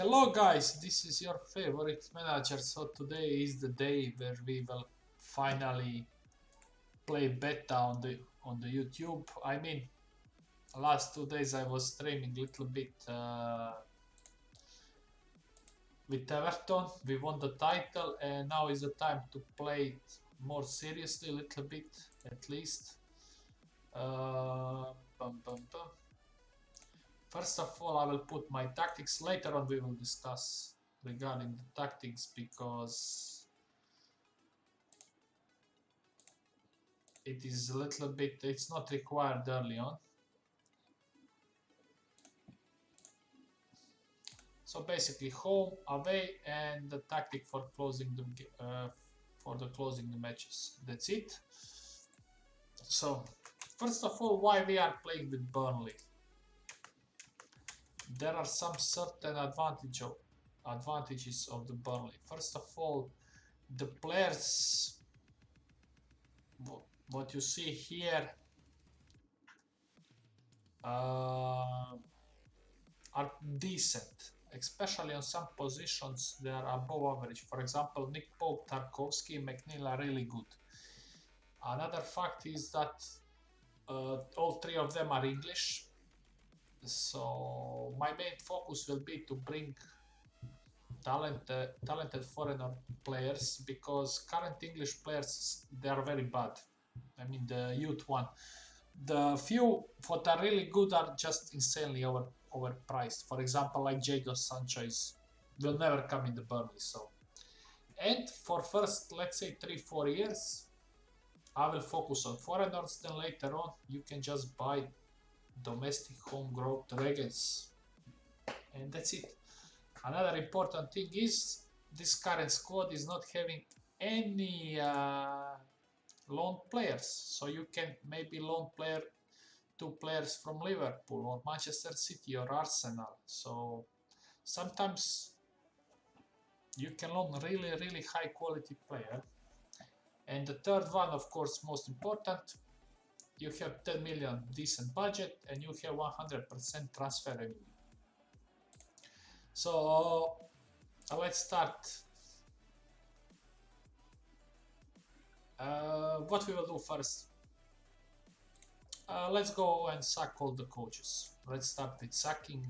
Hello guys, this is your favorite manager. So today is the day where we will finally play beta on the YouTube. I mean, last 2 days I was streaming a little bit with Everton. We won the title, and now is the time to play it more seriously, a little bit at least. Bum, bum, bum. First of all, I will put my tactics. Later on, we will discuss regarding the tactics because it is a little bit, it's not required early on. So basically home, away, and the tactic for closing the matches. That's it. So first of all, why we are playing with Burnley? There are some certain advantages of the Burnley. First of all, the players, what you see here, are decent, especially on some positions they are above average. For example, Nick Pope, Tarkovsky, McNeil are really good. Another fact is that all three of them are English, so my main focus will be to bring talented foreigner players, because current English players, they are very bad. I mean, the youth one. The few what are really good are just insanely overpriced. For example, like Jadon Sancho will never come in the Burnley. So, and for first, let's say 3-4 years, I will focus on foreigners. Then later on, you can just buy domestic homegrown dragons, and that's it. Another important thing is this current squad is not having any loan players, so you can maybe loan player 2 players from Liverpool or Manchester City or Arsenal. So sometimes you can loan really high quality player. And the third one, of course, most important, you have 10 million decent budget and you have 100% transfer revenue. So let's start. What we will do first, let's go and sack all the coaches. Let's start with sacking.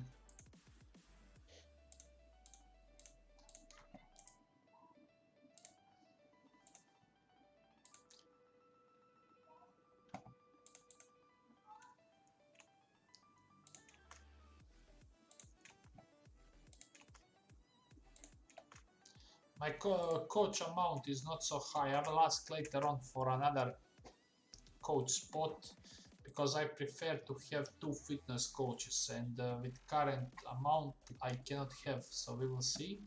My coach amount is not so high. I will ask later on for another coach spot, because I prefer to have 2 fitness coaches, and with current amount I cannot have, so we will see.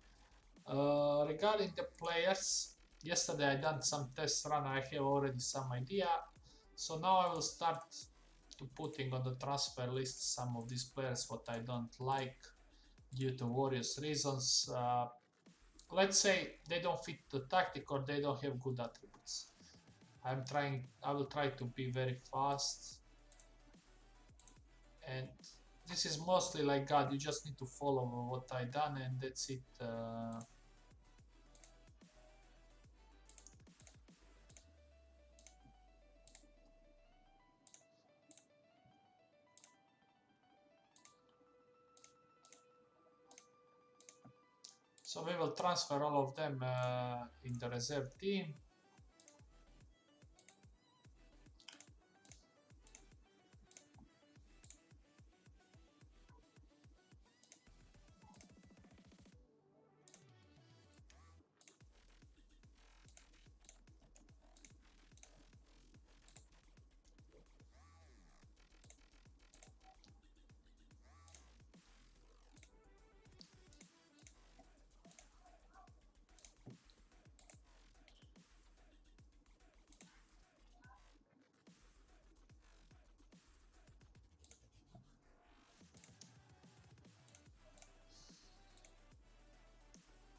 Regarding the players, yesterday I done some test run. I have already some idea, so now I will start to putting on the transfer list some of these players what I don't like due to various reasons. Let's say they don't fit the tactic or they don't have good attributes. I will try to be very fast, and this is mostly like God, you just need to follow what I done and that's it. So we will transfer all of them in the reserve team.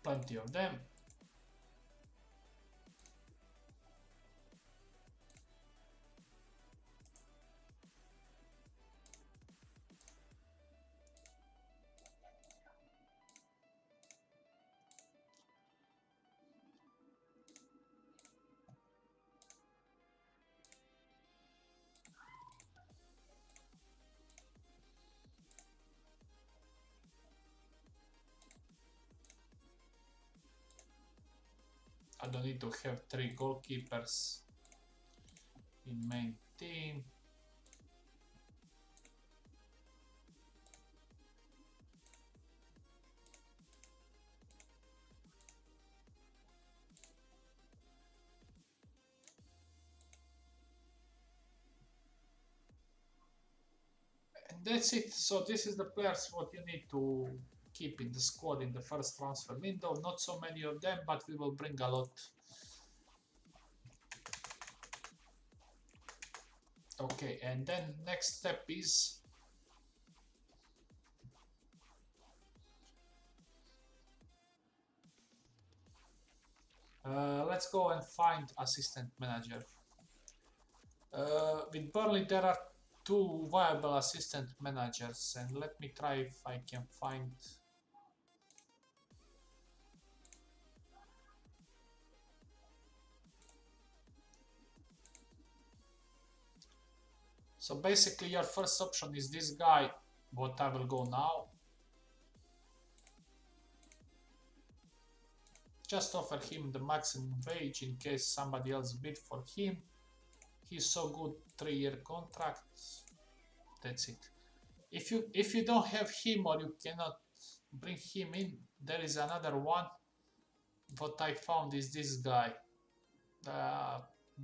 Plenty of them. I don't need to have 3 goalkeepers in main team. And that's it. So this is the players what you need to keep in the squad in the first transfer window. Not so many of them, but we will bring a lot. Okay, and then next step is let's go and find assistant manager. With Burnley there are 2 viable assistant managers, and let me try if I can find. So basically your first option is this guy, what I will go now. Just offer him the maximum wage in case somebody else bid for him. He's so good, 3-year contract. That's it. If you don't have him or you cannot bring him in, there is another one. What I found is this guy.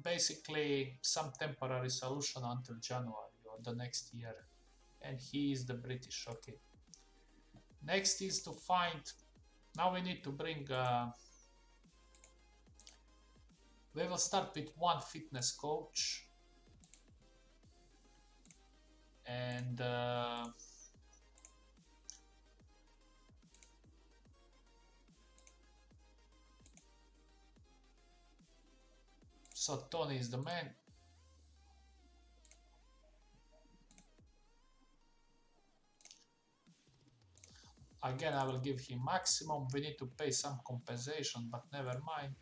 Basically some temporary solution until January or the next year, and he is the British. Okay, next is to find. Now we need to bring we will start with 1 fitness coach, and so Tony is the man. Again, I will give him maximum. We need to pay some compensation, but never mind.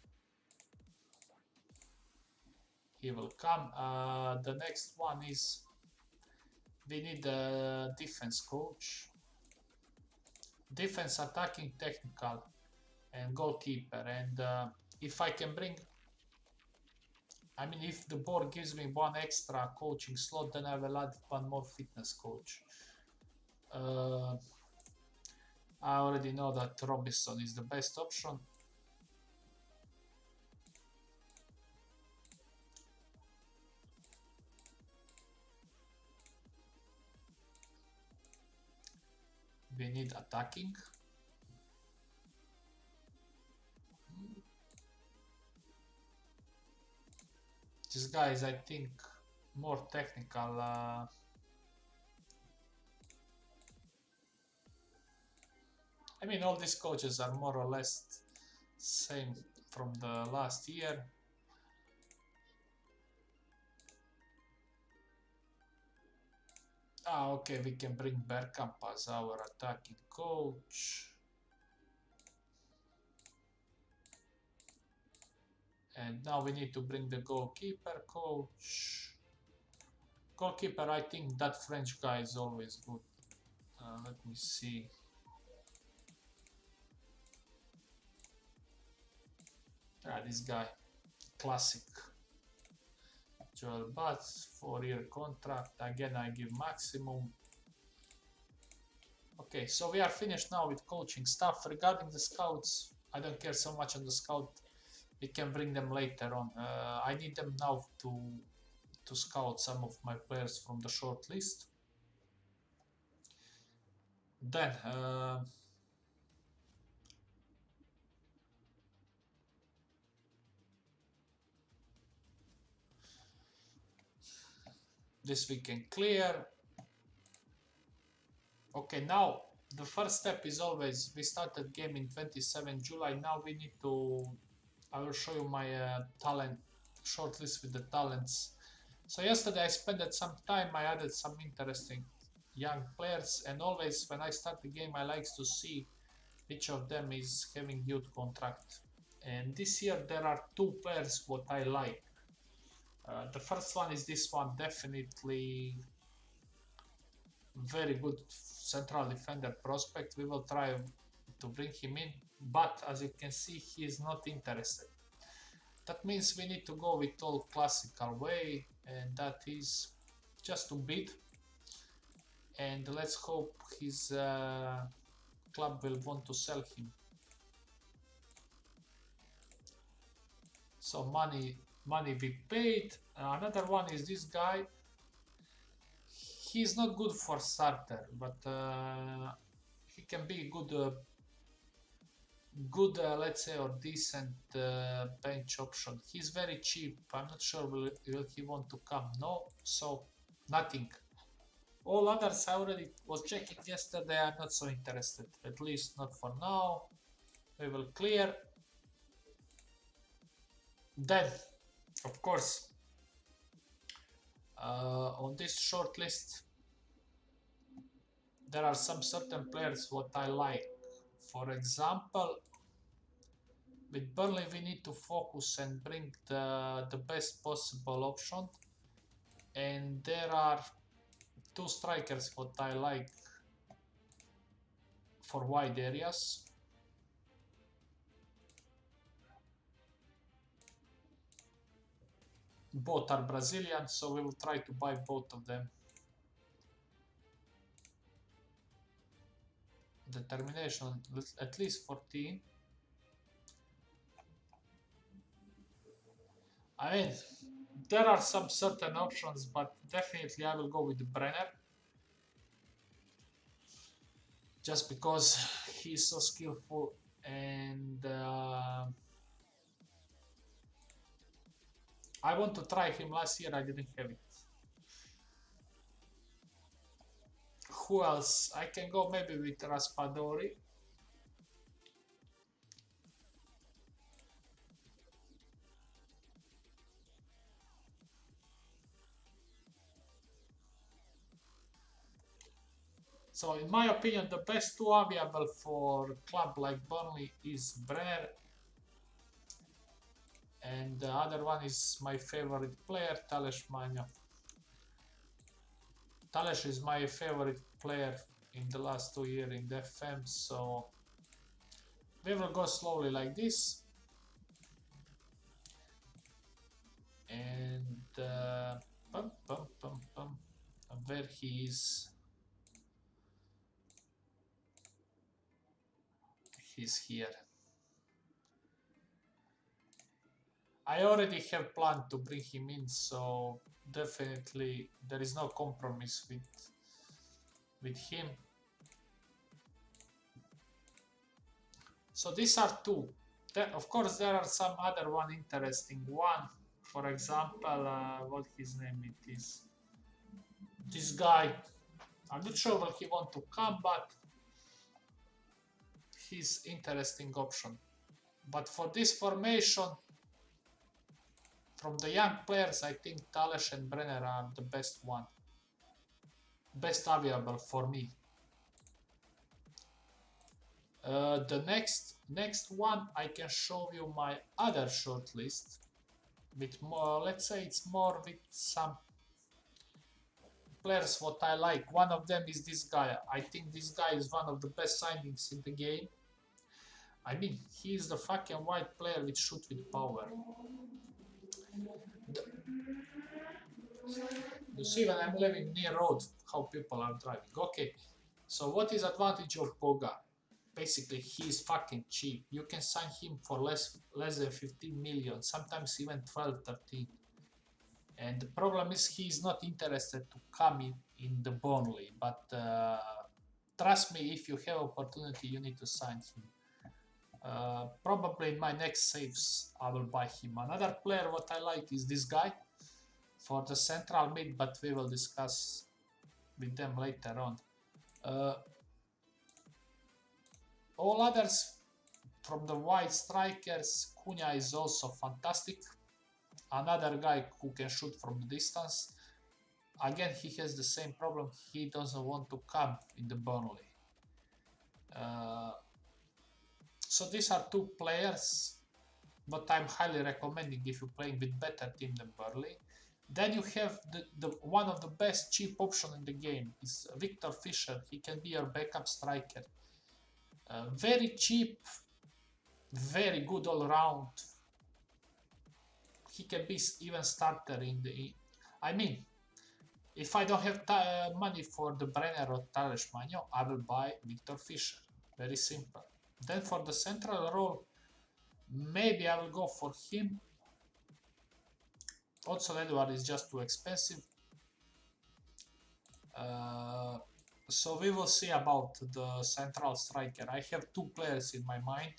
He will come. The next one is we need a defense coach. Defense, attacking, technical, and goalkeeper. And if I can bring, I mean, if the board gives me 1 extra coaching slot, then I will add 1 more fitness coach. I already know that Robinson is the best option. We need attacking. This guy is, I think, more technical. I mean, all these coaches are more or less same from the last year. Okay, we can bring Bergkamp as our attacking coach. And now we need to bring the goalkeeper coach. Goalkeeper, I think that French guy is always good. Let me see. This guy, classic. Joel Butts, 4-year contract. Again, I give maximum. Okay, so we are finished now with coaching stuff. Regarding the scouts, I don't care so much on the scout. We can bring them later on. I need them now to scout some of my players from the short list. Then this we can clear. Okay, now the first step is always we started game in 27 July. Now we need to. I will show you my talent shortlist with the talents. So yesterday I spent some time. I added some interesting young players, and always when I start the game, I like to see which of them is having youth contract. And this year there are 2 players what I like. The first one is this one, definitely very good central defender prospect. We will try to bring him in, but as you can see, he is not interested. That means we need to go with old classical way, and that is just to bid. And let's hope his club will want to sell him. So money we paid. Another one is this guy. He's not good for starter, but he can be good, let's say, or decent bench option. He's very cheap. I'm not sure will he want to come. No, so nothing. All others I already was checking yesterday. I'm not so interested. At least not for now. We will clear. Then, of course, on this short list, there are some certain players what I like. For example, with Burnley we need to focus and bring the best possible option. And there are two strikers what I like for wide areas. Both are Brazilian, so we will try to buy both of them. Determination at least 14. I mean, there are some certain options, but definitely I will go with Brenner. Just because he's so skillful, and I want to try him. Last year I didn't have it. Who else? I can go maybe with Raspadori. So in my opinion, the best two available for a club like Burnley is Brenner, and the other one is my favorite player, Tales Manja. Tales is my favorite player in the last 2 years in the FM, so we will go slowly like this. And where he is, he's here. I already have planned to bring him in, so definitely there is no compromise with him. So these are two. Of course, there are some other one interesting one. For example, what his name it is? This guy. I'm not sure will he want to come, but he's interesting option. But for this formation, from the young players, I think Tales and Brenner are the best one. Best available for me. The next one, I can show you my other short list with more, let's say it's more with some players what I like. One of them is this guy. I think this guy is one of the best signings in the game. I mean, he is the fucking white player with shoot with power. You see when I'm living near road, how people are driving. Okay, so what is advantage of Boga? Basically, he is fucking cheap. You can sign him for less than 15 million, sometimes even 12, 13. And the problem is he is not interested to come in the Burnley. But trust me, if you have opportunity, you need to sign him. Probably in my next saves, I will buy him. Another player what I like is this guy for the central mid, but we will discuss with them later on. All others from the wide strikers, Cunha is also fantastic. Another guy who can shoot from the distance. Again, he has the same problem. He doesn't want to come in the Burnley. So these are two players, but I'm highly recommending if you're playing with better team than Burnley. Then you have the one of the best cheap option in the game is Victor Fisher. He can be your backup striker. Very cheap, very good all round. he can be even starter in the. I mean, if I don't have money for the Brenner or Tales Magno, I will buy Victor Fischer. Very simple. Then for the central role, maybe I will go for him. Also, Edward is just too expensive. So we will see about the central striker. I have two players in my mind.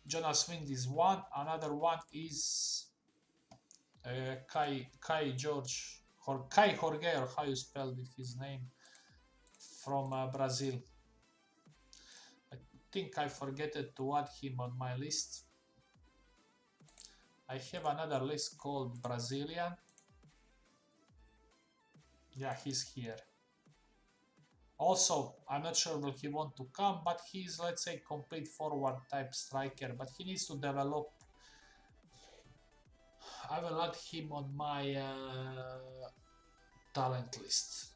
Jonas Wind is one. Another one is Kai George or Kai Jorge, or how you spell his name, from Brazil. I think I forget to add him on my list. I have another list called Brazilian. Yeah, he's here. Also, I'm not sure will he want to come, but he's, let's say, complete forward type striker, but he needs to develop. I will add him on my talent list.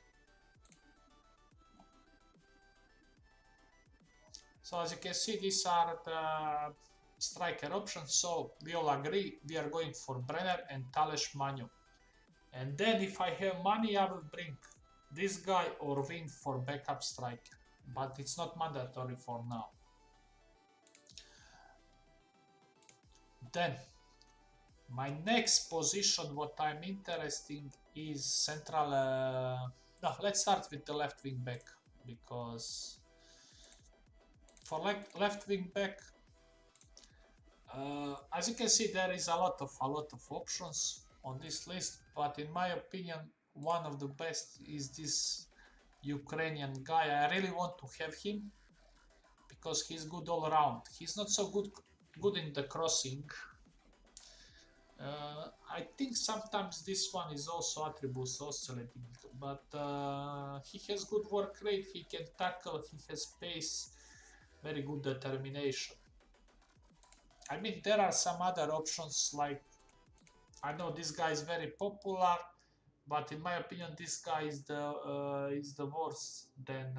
So as you can see, these are the striker options. So we all agree we are going for Brenner and Tales Magno. And then if I have money, I will bring this guy or Wind for backup striker. But it's not mandatory for now. Then my next position, what I'm interested in is central. No, let's start with the left wing back, because for left wing back, as you can see, there is a lot of options on this list. But in my opinion, one of the best is this Ukrainian guy. I really want to have him because he's good all around. He's not so good in the crossing. I think sometimes this one is also attributes oscillating, but he has good work rate, he can tackle, he has pace, very good determination. I mean, there are some other options, like, I know this guy is very popular, but in my opinion this guy is the worse than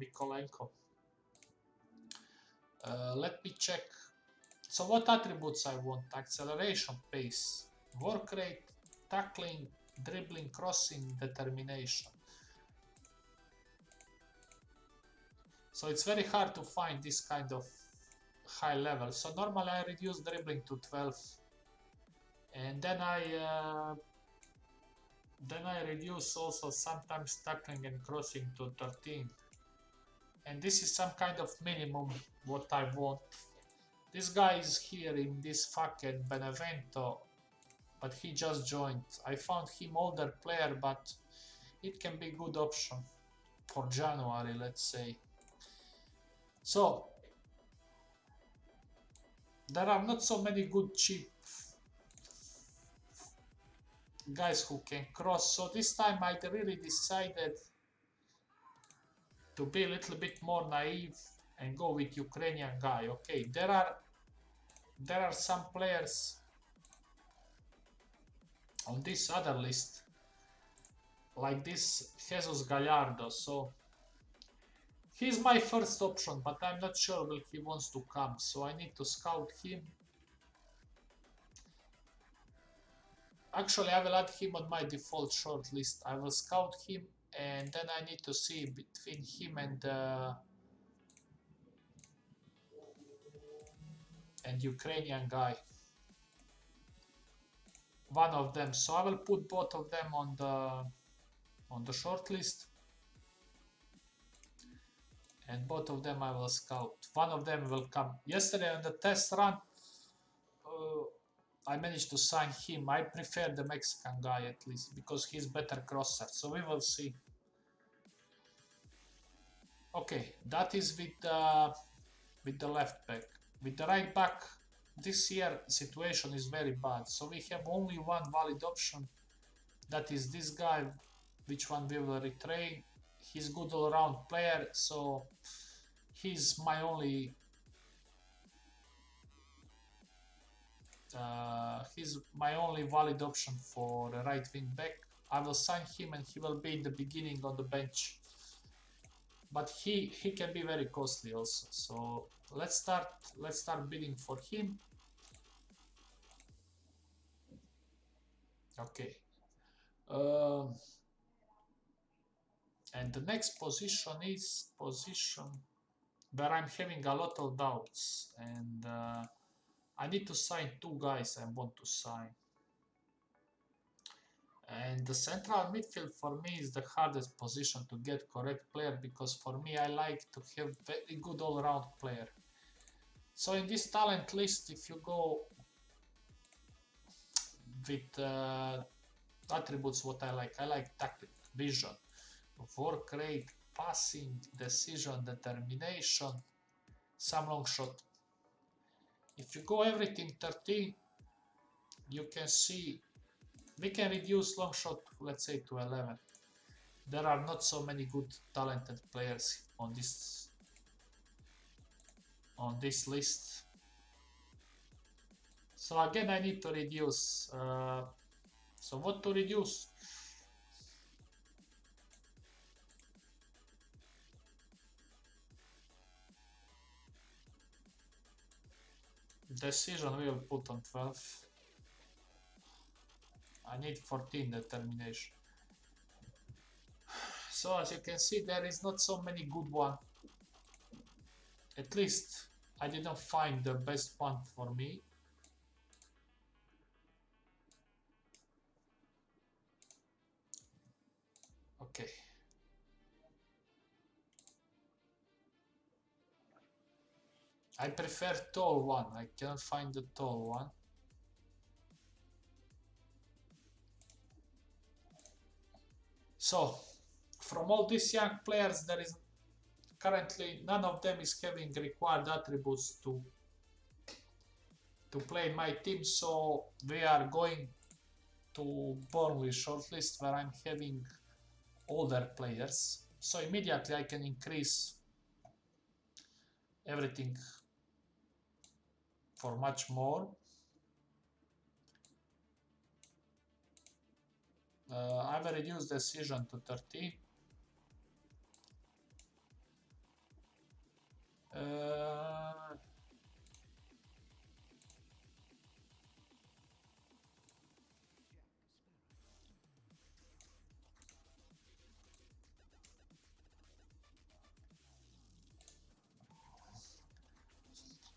Mikolenko. Let me check. So what attributes I want? Acceleration, pace, work rate, tackling, dribbling, crossing, determination. So it's very hard to find this kind of high level. So normally I reduce dribbling to 12, and then I reduce also sometimes tackling and crossing to 13. And this is some kind of minimum what I want. This guy is here in this fucking Benevento, but he just joined. I found him older player, but it can be good option for January, let's say. So there are not so many good cheap guys who can cross. So this time I really decided to be a little bit more naive and go with Ukrainian guy. Okay, there are some players on this other list, like this Jesus Gallardo. So he's my first option, but I'm not sure will he wants to come. So I need to scout him. Actually, I will add him on my default short list. I will scout him, and then I need to see between him and Ukrainian guy, one of them. So I will put both of them on the short list, and both of them I will scout. One of them will come. Yesterday on the test run, I managed to sign him. I prefer the Mexican guy at least because he's better crosser. So we will see. Okay, that is with the left back. With the right back, this year situation is very bad. So we have only one valid option. That is this guy, which one we will retrain. He's good all-around player, so he's my only valid option for the right wing back. I will sign him and he will be in the beginning on the bench. But he can be very costly also. So let's start bidding for him. Okay. Um, and the next position is position where I'm having a lot of doubts, and I need to sign two guys I want to sign. And the central midfield for me is the hardest position to get correct player, because for me I like to have very good all-round player. So in this talent list, if you go with attributes what I like tactic, vision, work rate, passing, decision, determination, some long shot. If you go everything 13, you can see we can reduce long shot, let's say, to 11. There are not so many good talented players on this list. So again, I need to reduce. So what to reduce? Decision we will put on 12. I need 14 determination. So as you can see, there is not so many good one. At least I didn't find the best one for me. Okay. I prefer tall one. I cannot find the tall one. So, from all these young players, there is currently none of them is having required attributes to play in my team. So we are going to Burnley shortlist, where I'm having older players. So immediately I can increase everything for much more. I will reduce decision to 13.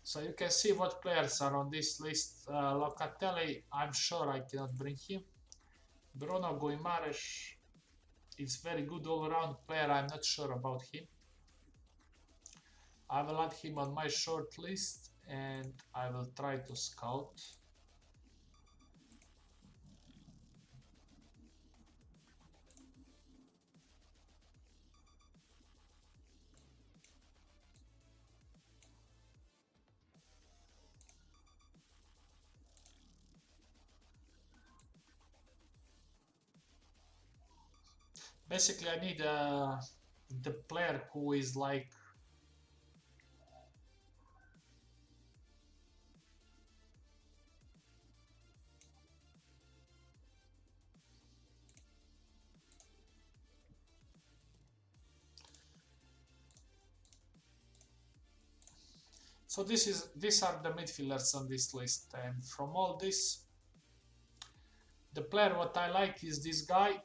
So you can see what players are on this list. Locatelli, I'm sure I cannot bring him. Bruno Guimaraes is very good all-around player. I'm not sure about him. I will add him on my short list, and I will try to scout. Basically, I need the player who is like so these are the midfielders on this list, and from all this, the player what I like is this guy,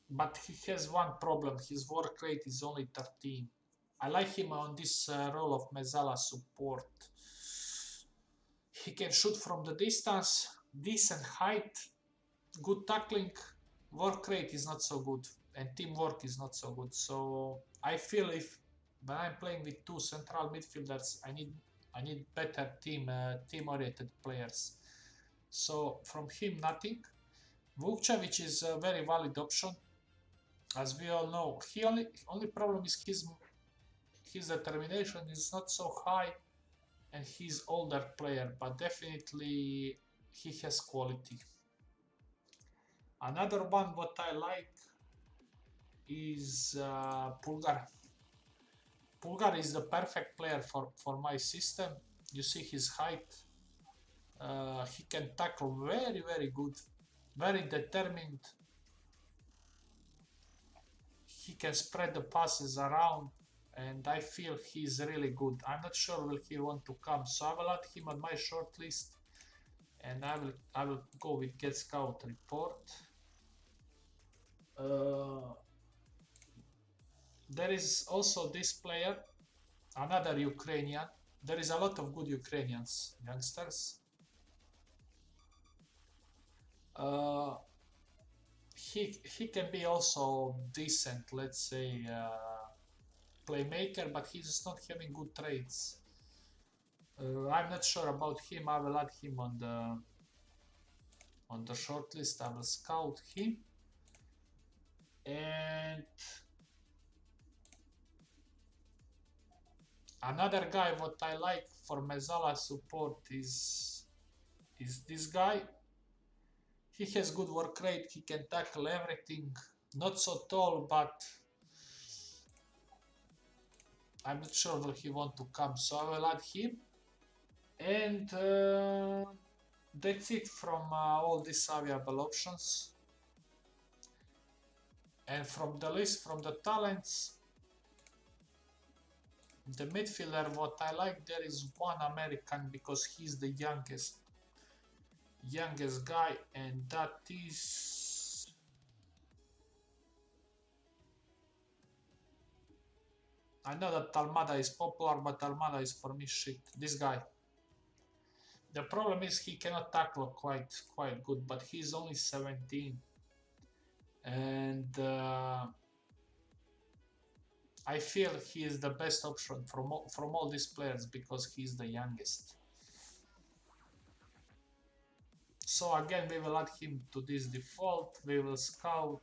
but he has one problem. His work rate is only 13. I like him on this role of Mezzala support. He can shoot from the distance, decent height, good tackling. Work rate is not so good, and teamwork is not so good. So I feel if when I'm playing with two central midfielders, I need better team-oriented players. So from him, nothing. Vukcevic is a very valid option, as we all know. He only problem is his determination is not so high, and he's older player, but definitely he has quality. Another one what I like is Pulgar. Pulgar is the perfect player for my system. You see his height. He can tackle very, very good. Very determined. He can spread the passes around, and I feel he's really good. I'm not sure will he want to come, so I will add him on my short list. and I will go with get scout report. There is also this player, another Ukrainian. There is a lot of good Ukrainians youngsters. He can be also decent, let's say, playmaker, but he's not having good traits. I'm not sure about him. I will add him on the short list. I will scout him. And another guy what I like for Mezzala support is this guy. He has good work rate. He can tackle everything. Not so tall, but I'm not sure will he want to come. So I will add him. And that's it from all these available options. And from the list, from the talents, the midfielder, what I like there is one American because he's the youngest guy, and that is I know that Almada is popular, but Almada is for me shit. This guy. The problem is he cannot tackle quite good, but he's only 17, and I feel he is the best option from all these players because he's the youngest. So again, we will add him to this default. We will scout,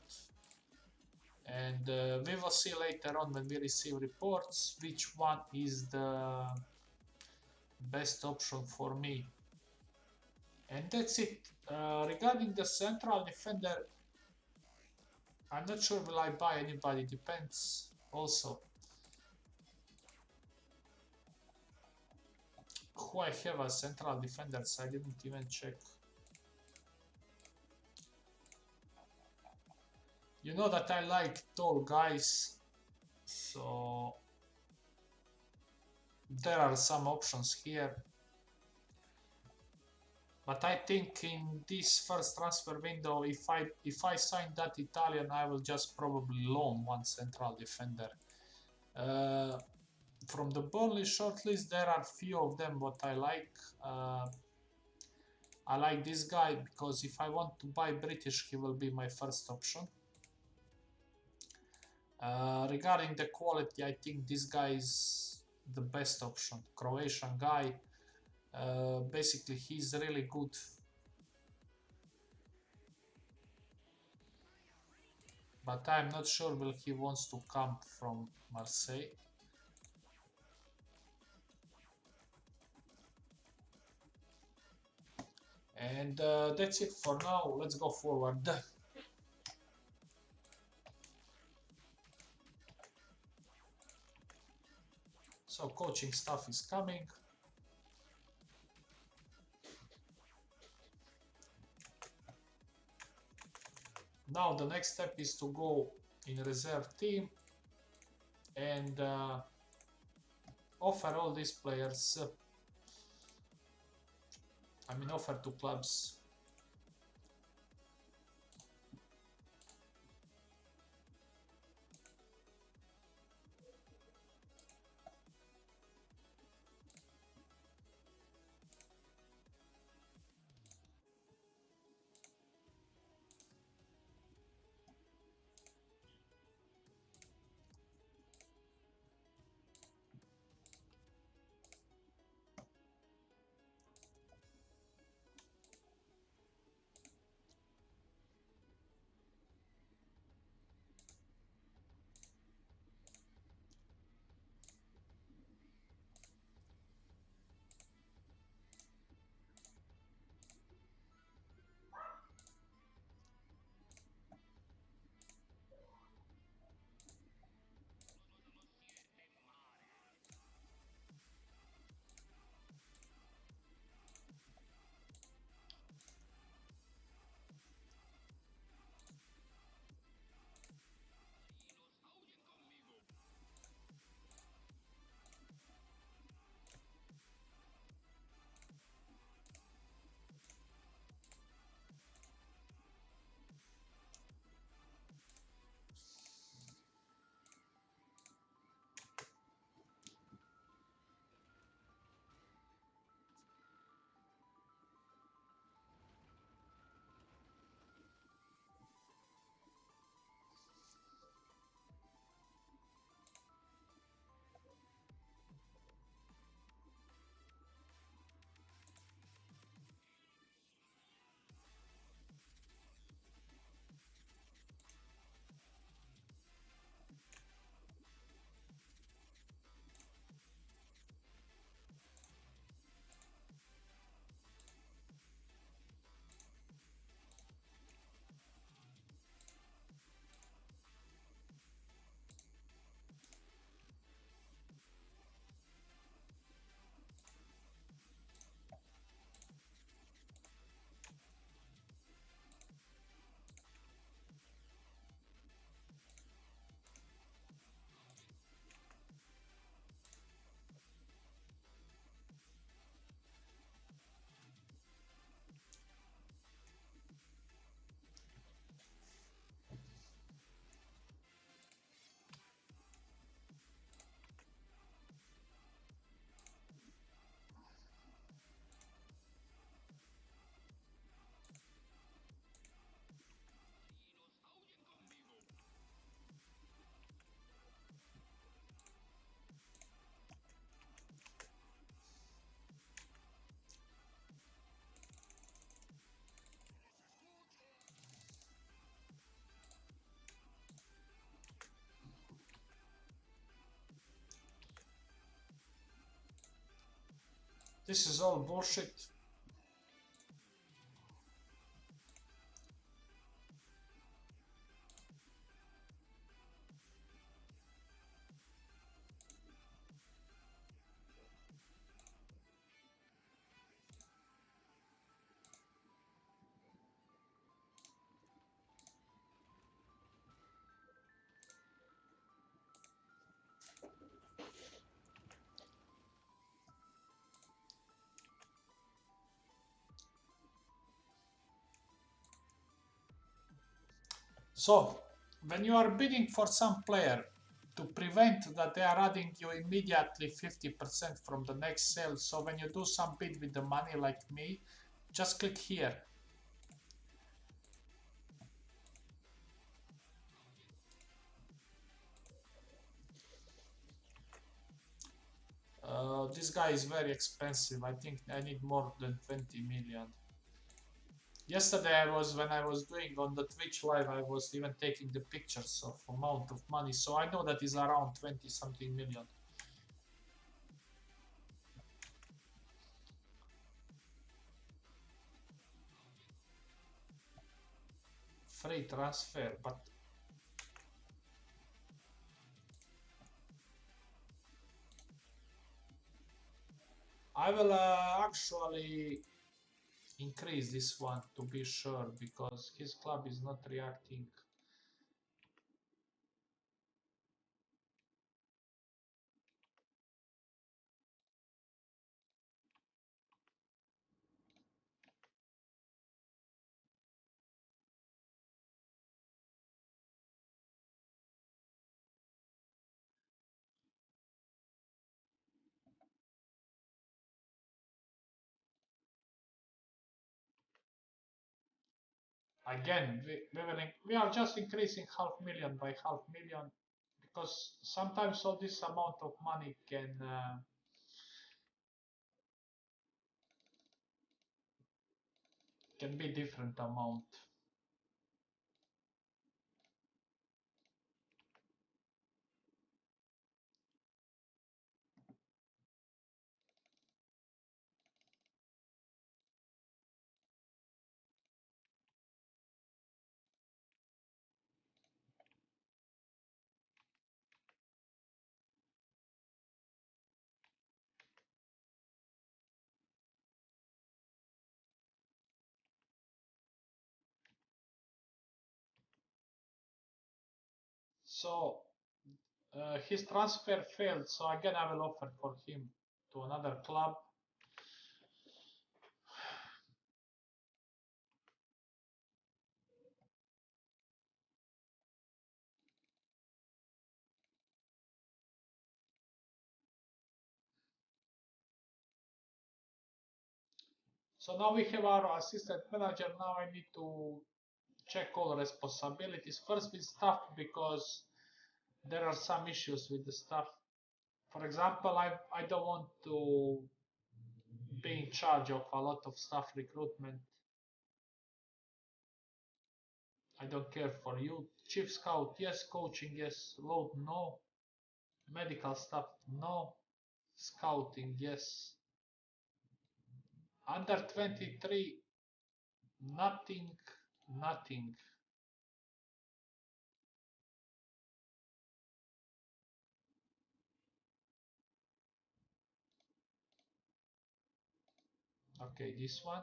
and we will see later on when we receive reports which one is the best option for me. And that's it. Regarding the central defender, I'm not sure will I buy anybody, depends also who I have as central defenders. I didn't even check. You know that I like tall guys, so there are some options here. But I think in this first transfer window, if I sign that Italian, I will just probably loan one central defender. From the Burnley shortlist, there are few of them what I like. I like this guy because if I want to buy British, he will be my first option. Regarding the quality, I think this guy is the best option. Croatian guy. Basically, he's really good. But I'm not sure will he wants to come from Marseille. And that's it for now. Let's go forward. So coaching stuff is coming. Now the next step is to go in reserve team and offer all these players, offer to clubs. This is all bullshit. So, when you are bidding for some player, to prevent that they are adding you immediately 50% from the next sale, so when you do some bid with the money like me, just click here. This guy is very expensive. I think I need more than 20 million. Yesterday when I was doing on the Twitch live, I was even taking the pictures of amount of money, so I know that is around 20 something million. Free transfer, but I will actually increase this one to be sure because his club is not reacting. Again, we are just increasing half million by half million because sometimes all this amount of money can be different amount. So his transfer failed, so again I will offer for him to another club. So now we have our assistant manager. Now I need to check all responsibilities first with staff because there are some issues with the staff. For example, I don't want to be in charge of a lot of staff recruitment. I don't care for you. Chief scout, yes. Coaching, yes. Load, no. Medical staff, no. Scouting, yes. Under 23, nothing, nothing. Okay, this one.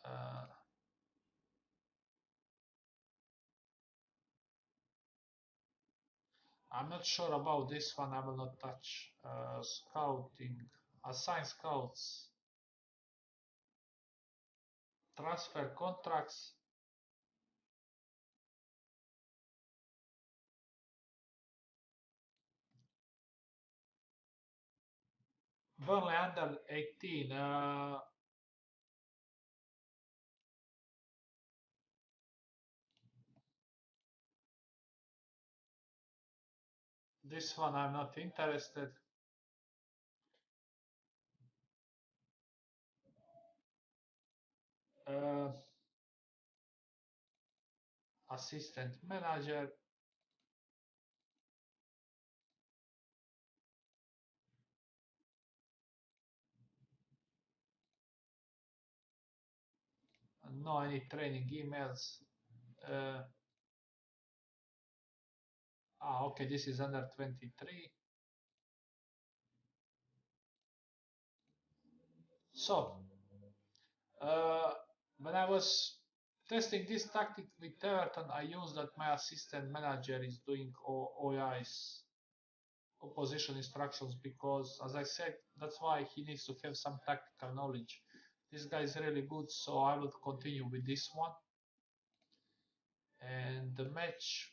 Uh, I'm not sure about this one. I will not touch. Scouting, assign scouts, transfer contracts. Burnley under 18. This one I'm not interested. Uh, assistant manager. No any training emails. Uh, okay, this is under 23. So, uh, when I was testing this tactic with Everton, I used that my assistant manager is doing OIs, opposition instructions, because, as I said, that's why he needs to have some tactical knowledge. This guy is really good, so I will continue with this one. And the match,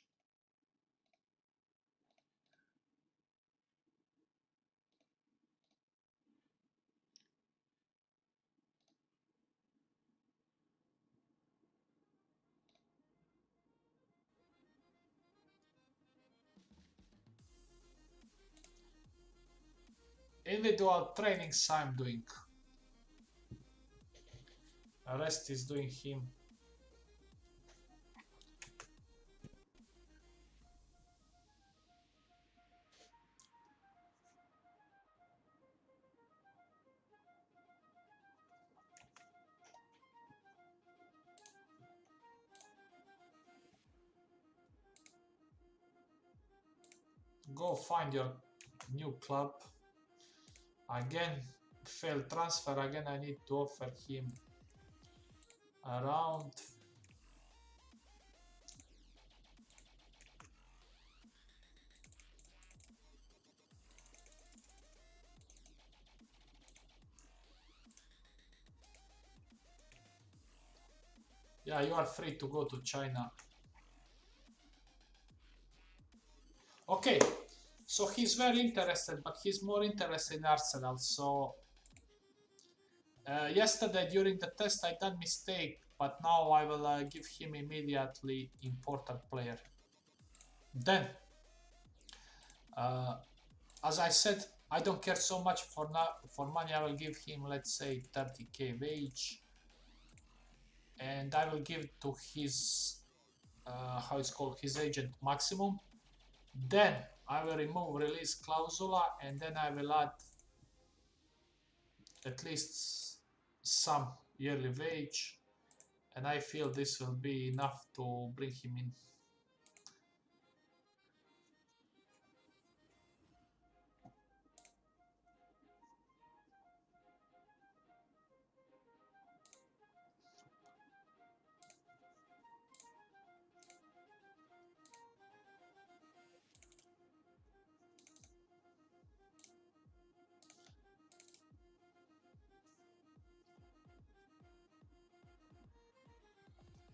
individual trainings I'm doing. The rest is doing him. Go find your new club. Again, failed transfer. Again, I need to offer him around. Yeah, you are free to go to China. Okay, so he's very interested, but he's more interested in Arsenal. So yesterday during the test I done mistake, but now I will give him immediately important player. Then, uh, as I said, I don't care so much for money. I will give him, let's say, 30k wage, and I will give to his how it's called, his agent maximum. Then I will remove release clausula, and then I will add at least some yearly wage, and I feel this will be enough to bring him in.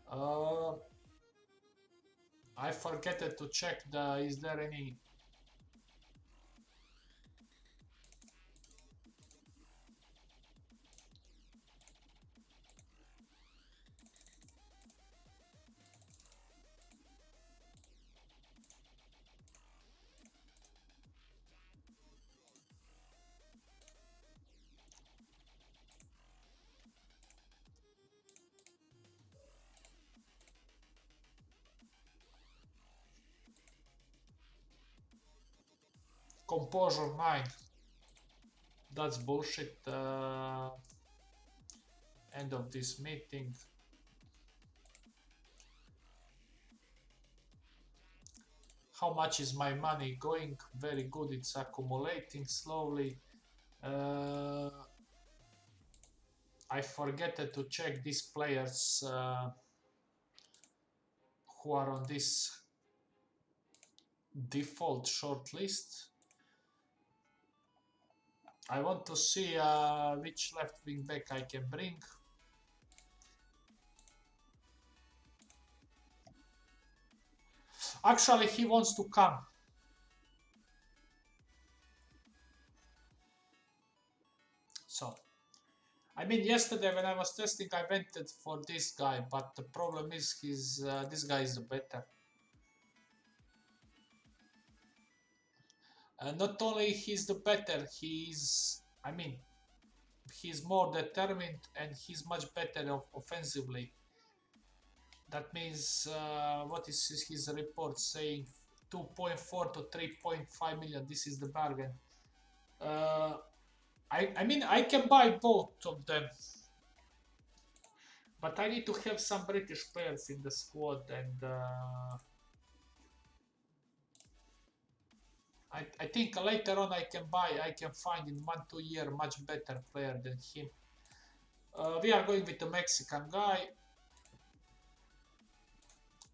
Uh, I forget to check the, is there any composure 9. That's bullshit. End of this meeting. How much is my money going? Very good, it's accumulating slowly. I forget to check these players who are on this default shortlist. I want to see which left wing back I can bring. Actually, he wants to come. So, I mean, yesterday when I was testing, I went for this guy, but the problem is this guy is better. Not only he's the better, I mean, he's more determined and he's much better offensively. That means, what is his report saying? 2.4 to 3.5 million. This is the bargain. I mean, I can buy both of them. But I need to have some British players in the squad, and I think later on I can find in 1-2 year much better player than him. We are going with the Mexican guy.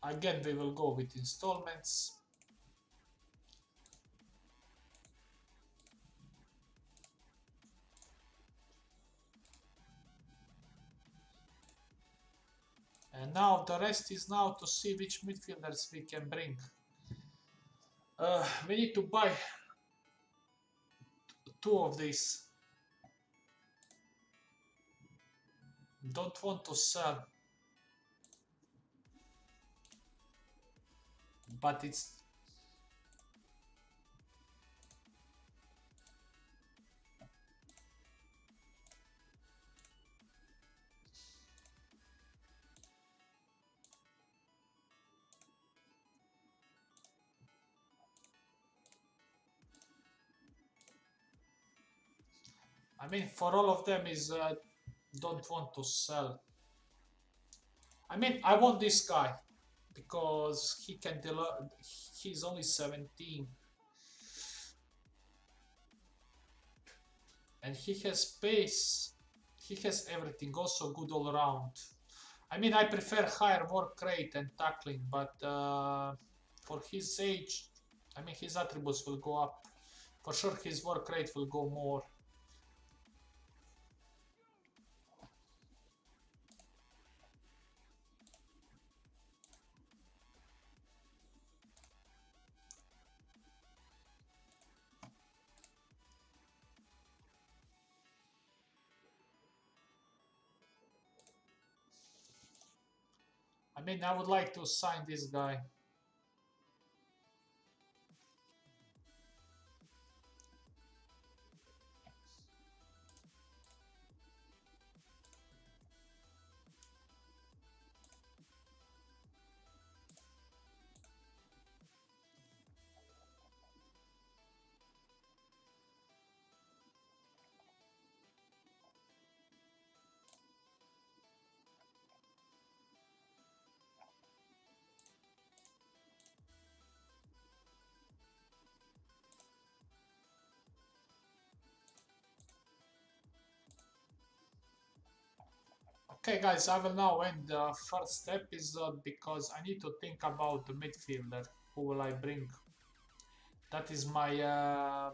Again, we will go with installments. And now the rest is now to see which midfielders we can bring. We need to buy two of these. Don't want to sell. But it's... I mean, for all of them is don't want to sell. I mean, I want this guy because he can deliver. He's only 17 and he has pace. He has everything, also good all around. I mean, I prefer higher work rate and tackling, but for his age, I mean, his attributes will go up. For sure, his work rate will go more. I mean, I would like to sign this guy. Okay, guys, I will now end the first episode because I need to think about the midfielder. Who will I bring? That is my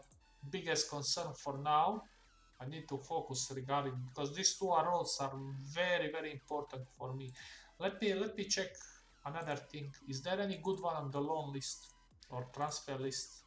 biggest concern for now. I need to focus regarding because these two roles are very important for me. Let me check another thing. Is there any good one on the loan list or transfer list?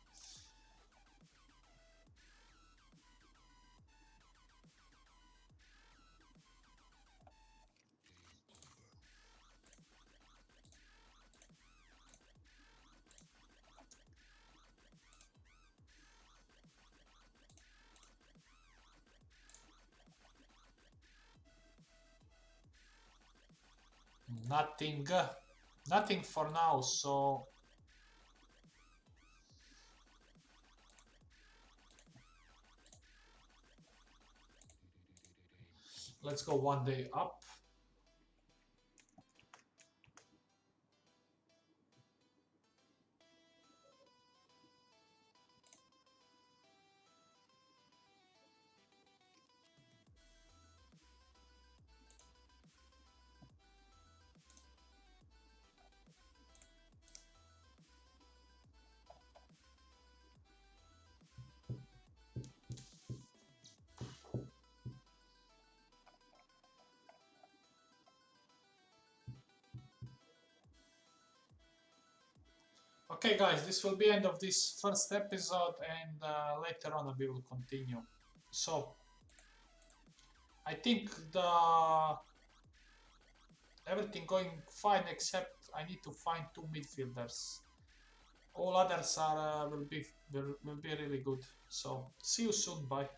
Nothing. Nothing for now. So let's go one day up. Okay, guys, this will be end of this first episode, and later on we will continue. So I think the everything going fine except I need to find two midfielders. All others are will be really good. So see you soon. Bye.